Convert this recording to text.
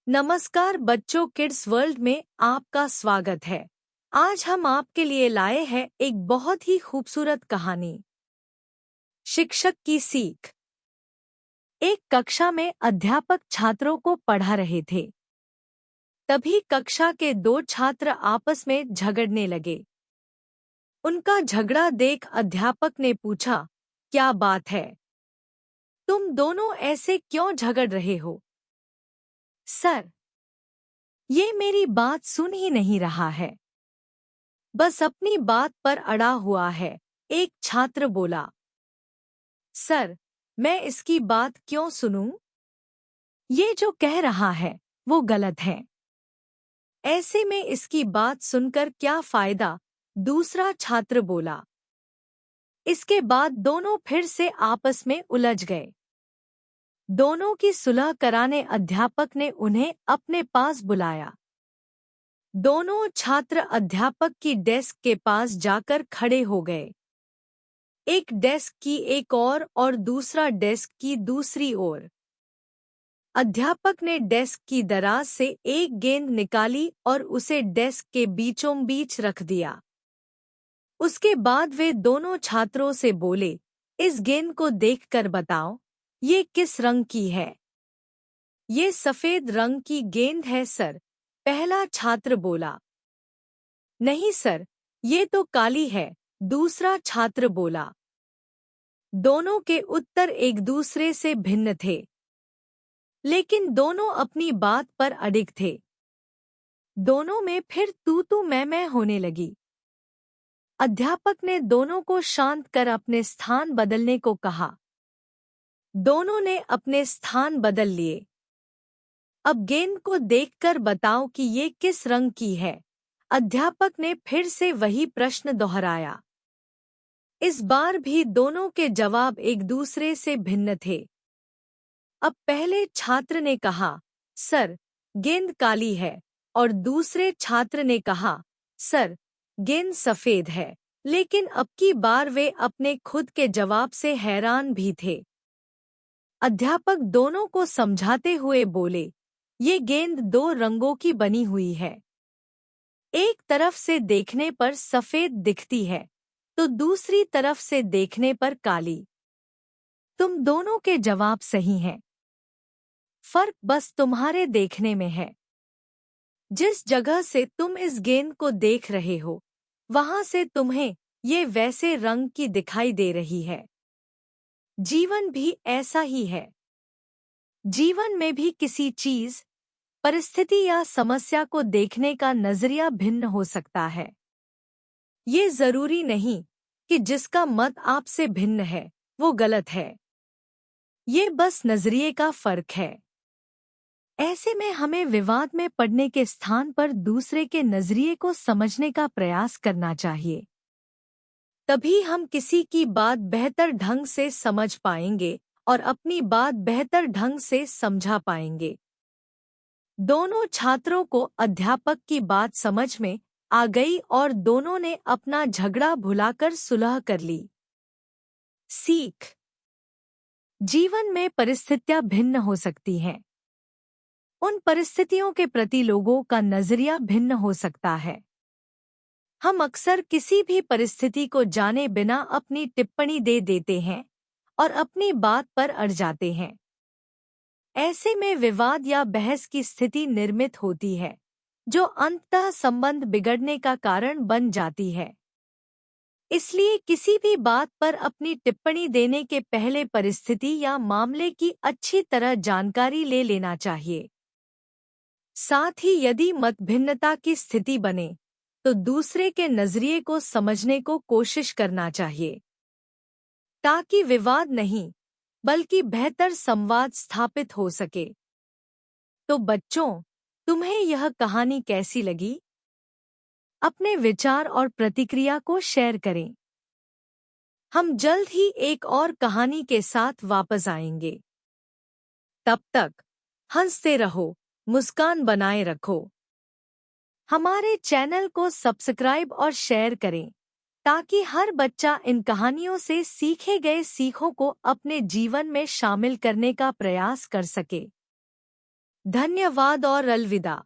नमस्कार बच्चों, kids world में आपका स्वागत है। आज हम आपके लिए लाए हैं एक बहुत ही खूबसूरत कहानी, शिक्षक की सीख। एक कक्षा में अध्यापक छात्रों को पढ़ा रहे थे। तभी कक्षा के दो छात्र आपस में झगड़ने लगे। उनका झगड़ा देख अध्यापक ने पूछा, क्या बात है? तुम दोनों ऐसे क्यों झगड़ रहे हो? सर, ये मेरी बात सुन ही नहीं रहा है, बस अपनी बात पर अड़ा हुआ है, एक छात्र बोला। सर, मैं इसकी बात क्यों सुनूं? ये जो कह रहा है वो गलत है। ऐसे में इसकी बात सुनकर क्या फायदा? दूसरा छात्र बोला। इसके बाद दोनों फिर से आपस में उलझ गए। दोनों की सुलह कराने अध्यापक ने उन्हें अपने पास बुलाया। दोनों छात्र अध्यापक की डेस्क के पास जाकर खड़े हो गए। एक डेस्क की एक ओर और दूसरा डेस्क की दूसरी ओर। अध्यापक ने डेस्क की दराज से एक गेंद निकाली और उसे डेस्क के बीचों बीच रख दिया। उसके बाद वे दोनों छात्रों से बोले, इस गेंद को देखकर बताओ, ये किस रंग की है? ये सफेद रंग की गेंद है सर, पहला छात्र बोला। नहीं सर, ये तो काली है, दूसरा छात्र बोला। दोनों के उत्तर एक दूसरे से भिन्न थे, लेकिन दोनों अपनी बात पर अडिग थे। दोनों में फिर तू मैं होने लगी। अध्यापक ने दोनों को शांत कर अपने स्थान बदलने को कहा। दोनों ने अपने स्थान बदल लिए। अब गेंद को देखकर बताओ कि ये किस रंग की है? अध्यापक ने फिर से वही प्रश्न दोहराया। इस बार भी दोनों के जवाब एक दूसरे से भिन्न थे। अब पहले छात्र ने कहा, सर, गेंद काली है, और दूसरे छात्र ने कहा, सर, गेंद सफेद है। लेकिन अब की बार वे अपने खुद के जवाब से हैरान भी थे। अध्यापक दोनों को समझाते हुए बोले, ये गेंद दो रंगों की बनी हुई है। एक तरफ से देखने पर सफेद दिखती है, तो दूसरी तरफ से देखने पर काली। तुम दोनों के जवाब सही हैं। फर्क बस तुम्हारे देखने में है। जिस जगह से तुम इस गेंद को देख रहे हो, वहां से तुम्हें ये वैसे रंग की दिखाई दे रही है। जीवन भी ऐसा ही है। जीवन में भी किसी चीज, परिस्थिति या समस्या को देखने का नजरिया भिन्न हो सकता है। ये जरूरी नहीं कि जिसका मत आपसे भिन्न है वो गलत है। ये बस नजरिए का फर्क है। ऐसे में हमें विवाद में पड़ने के स्थान पर दूसरे के नजरिए को समझने का प्रयास करना चाहिए। तभी हम किसी की बात बेहतर ढंग से समझ पाएंगे और अपनी बात बेहतर ढंग से समझा पाएंगे। दोनों छात्रों को अध्यापक की बात समझ में आ गई और दोनों ने अपना झगड़ा भुलाकर सुलह कर ली। सीख। जीवन में परिस्थितियां भिन्न हो सकती हैं। उन परिस्थितियों के प्रति लोगों का नजरिया भिन्न हो सकता है। हम अक्सर किसी भी परिस्थिति को जाने बिना अपनी टिप्पणी दे देते हैं और अपनी बात पर अड़ जाते हैं। ऐसे में विवाद या बहस की स्थिति निर्मित होती है, जो अंततः संबंध बिगड़ने का कारण बन जाती है। इसलिए किसी भी बात पर अपनी टिप्पणी देने के पहले परिस्थिति या मामले की अच्छी तरह जानकारी ले लेना चाहिए। साथ ही यदि मतभिन्नता की स्थिति बने तो दूसरे के नजरिए को समझने को कोशिश करना चाहिए, ताकि विवाद नहीं बल्कि बेहतर संवाद स्थापित हो सके। तो बच्चों, तुम्हें यह कहानी कैसी लगी? अपने विचार और प्रतिक्रिया को शेयर करें। हम जल्द ही एक और कहानी के साथ वापस आएंगे। तब तक हंसते रहो, मुस्कान बनाए रखो। हमारे चैनल को सब्सक्राइब और शेयर करें, ताकि हर बच्चा इन कहानियों से सीखे गए सीखों को अपने जीवन में शामिल करने का प्रयास कर सके। धन्यवाद और अलविदा।